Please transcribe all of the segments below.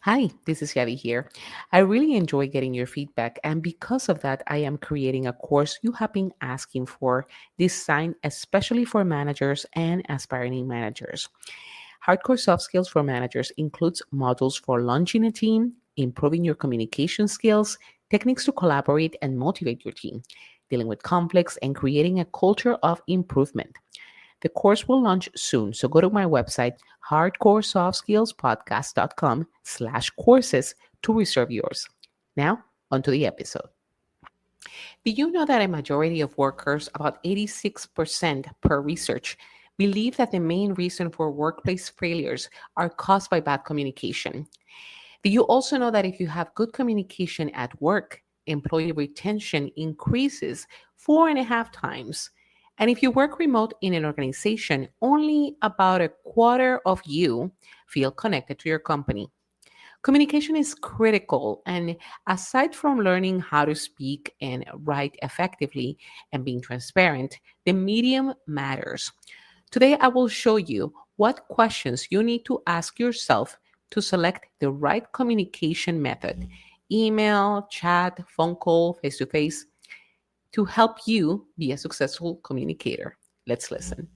Hi, this is Yavi here. I really enjoy getting your feedback, and because of that, I am creating a course you have been asking for, designed especially for managers and aspiring managers. Hardcore soft skills for managers includes modules for launching a team, improving your communication skills, techniques to collaborate and motivate your team, dealing with conflicts, and creating a culture of improvement. The course will launch soon, so go to my website, hardcoresoftskillspodcast.com/courses to reserve yours. Now, onto the episode. Did you know that a majority of workers, about 86% per research, believe that the main reason for workplace failures are caused by bad communication? Do you also know that if you have good communication at work, employee retention increases 4.5 times? And if you work remote in an organization, only about a quarter of you feel connected to your company. Communication is critical, and aside from learning how to speak and write effectively and being transparent, the medium matters. Today, I will show you what questions you need to ask yourself to select the right communication method: email, chat, phone call, face to face to help you be a successful communicator. Let's listen.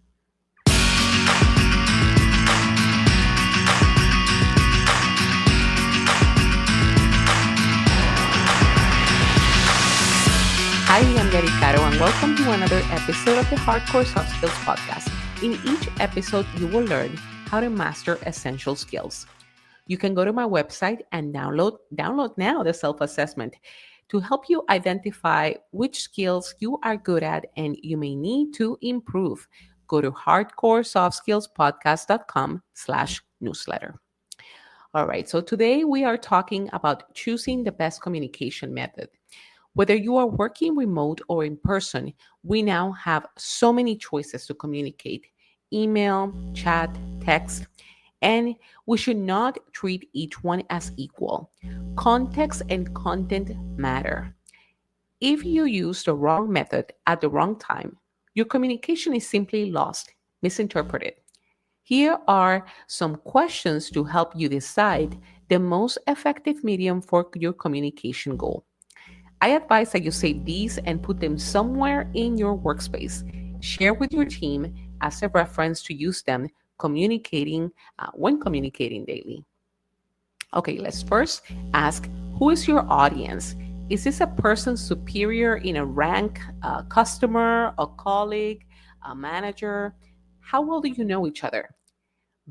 Hi, I'm Gary Caro, and welcome to another episode of the Hardcore Soft Skills Podcast. In each episode, you will learn how to master essential skills. You can go to my website and download now the self-assessment to help you identify which skills you are good at and you may need to improve. Go to hardcoresoftskillspodcast.com/newsletter. All right, so today we are talking about choosing the best communication method. Whether you are working remote or in person, we now have so many choices to communicate: email, chat, text, and we should not treat each one as equal. Context and content matter. If you use the wrong method at the wrong time, your communication is simply lost, misinterpreted. Here are some questions to help you decide the most effective medium for your communication goal. I advise that you save these and put them somewhere in your workspace. Share with your team as a reference to use them when communicating daily. Okay, let's first ask, who is your audience? Is this a person superior in a rank, a customer, a colleague, a manager? How well do you know each other?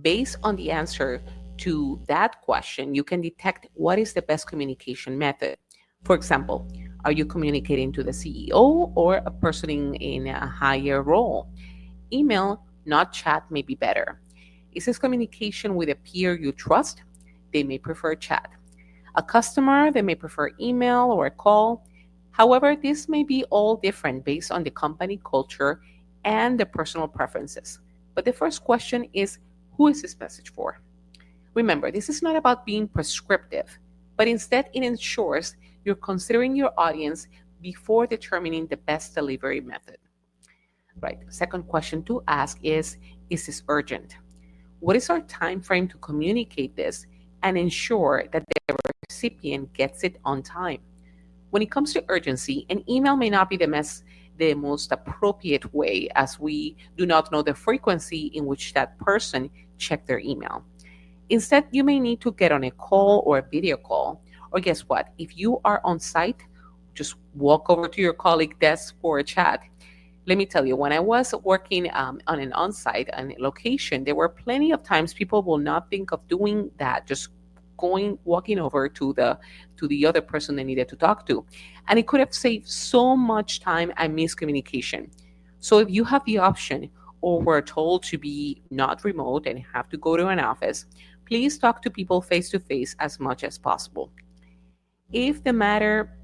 Based on the answer to that question, you can detect what is the best communication method. For example, are you communicating to the CEO or a person in a higher role? Email, not chat, may be better. Is this communication with a peer you trust? They may prefer chat. A customer, they may prefer email or a call. However, this may be all different based on the company culture and the personal preferences. But the first question is, who is this message for? Remember, this is not about being prescriptive, but instead it ensures you're considering your audience before determining the best delivery method. Right. Second question to ask is this urgent? What is our time frame to communicate this and ensure that the recipient gets it on time? When it comes to urgency, an email may not be the most appropriate way, as we do not know the frequency in which that person checked their email. Instead, you may need to get on a call or a video call. Or guess what? If you are on site, just walk over to your colleague desk for a chat. Let me tell you, when I was working on an on-site location, there were plenty of times people will not think of doing that, just walking over to the other person they needed to talk to, and it could have saved so much time and miscommunication. So if you have the option, or were told to be not remote and have to go to an office, please talk to people face to face as much as possible. If the matter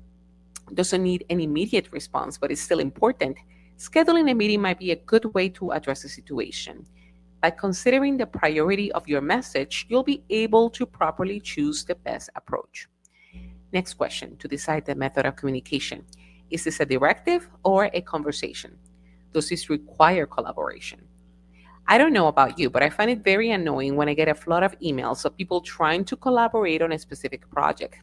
doesn't need an immediate response but is still important, scheduling a meeting might be a good way to address the situation. By considering the priority of your message, you'll be able to properly choose the best approach. Next question to decide the method of communication: is this a directive or a conversation? Does this require collaboration? I don't know about you, but I find it very annoying when I get a flood of emails of people trying to collaborate on a specific project.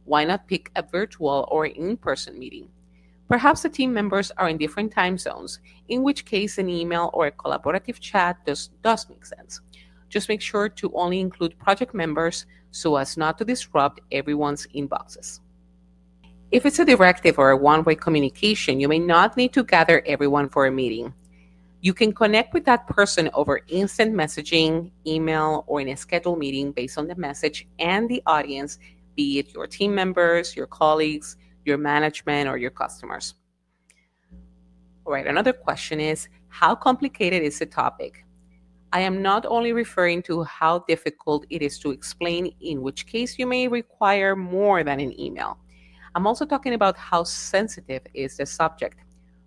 Why not pick a virtual or in person meeting? Perhaps the team members are in different time zones, in which case an email or a collaborative chat does make sense. Just make sure to only include project members so as not to disrupt everyone's inboxes. If it's a directive or a one-way communication, you may not need to gather everyone for a meeting. You can connect with that person over instant messaging, email, or in a scheduled meeting based on the message and the audience, be it your team members, your colleagues, your management, or your customers. All right, another question is, how complicated is the topic? I am not only referring to how difficult it is to explain, in which case you may require more than an email. I'm also talking about how sensitive is the subject.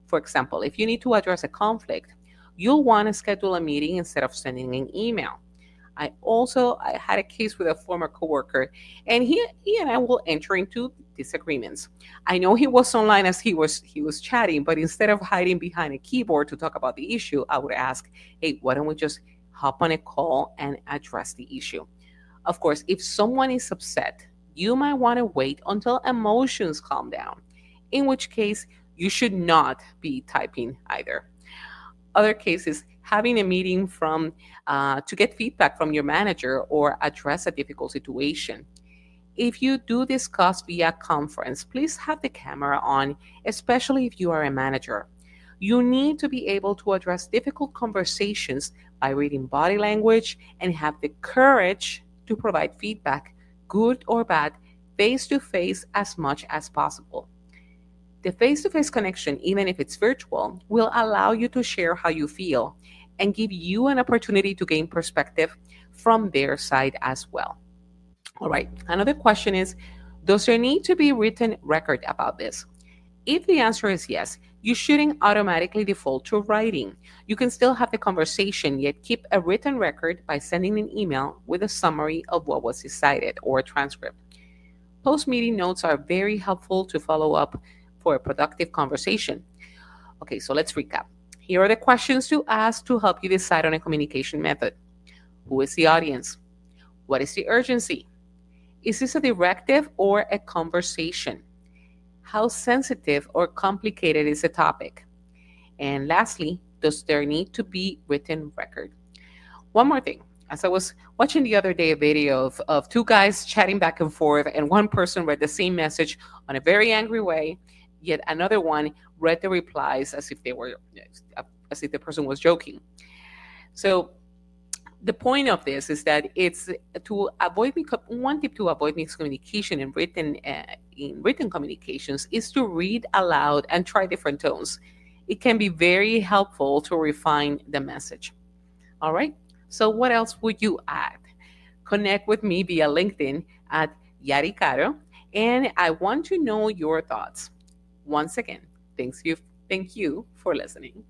For example, if you need to address a conflict, you'll want to schedule a meeting instead of sending an email. I had a case with a former coworker, and he and I will enter into disagreements. I know he was online as he was chatting, but instead of hiding behind a keyboard to talk about the issue, I would ask, "Hey, why don't we just hop on a call and address the issue?" Of course, if someone is upset, you might want to wait until emotions calm down, in which case you should not be typing either. Other cases, having a meeting to get feedback from your manager or address a difficult situation. If you do discuss via conference, please have the camera on, especially if you are a manager. You need to be able to address difficult conversations by reading body language and have the courage to provide feedback, good or bad, face to face as much as possible. The face to face connection, even if it's virtual, will allow you to share how you feel and give you an opportunity to gain perspective from their side as well. All right, another question is, does there need to be written record about this? If the answer is yes, you shouldn't automatically default to writing. You can still have the conversation, yet keep a written record by sending an email with a summary of what was decided or a transcript. Post meeting notes are very helpful to follow up for a productive conversation. Okay, so let's recap. Here are the questions to ask to help you decide on a communication method. Who is the audience? What is the urgency? Is this a directive or a conversation? How sensitive or complicated is the topic? And lastly, does there need to be written record? One more thing. As I was watching the other day a video of two guys chatting back and forth, and one person read the same message on a very angry way, yet another one read the replies as if the person was joking. So the point of this is that it's to avoid one tip to avoid miscommunication in written communications is to read aloud and try different tones. It can be very helpful to refine the message. All right. So what else would you add? Connect with me via LinkedIn at Yari Caro, and I want to know your thoughts. Once again, thank you for listening.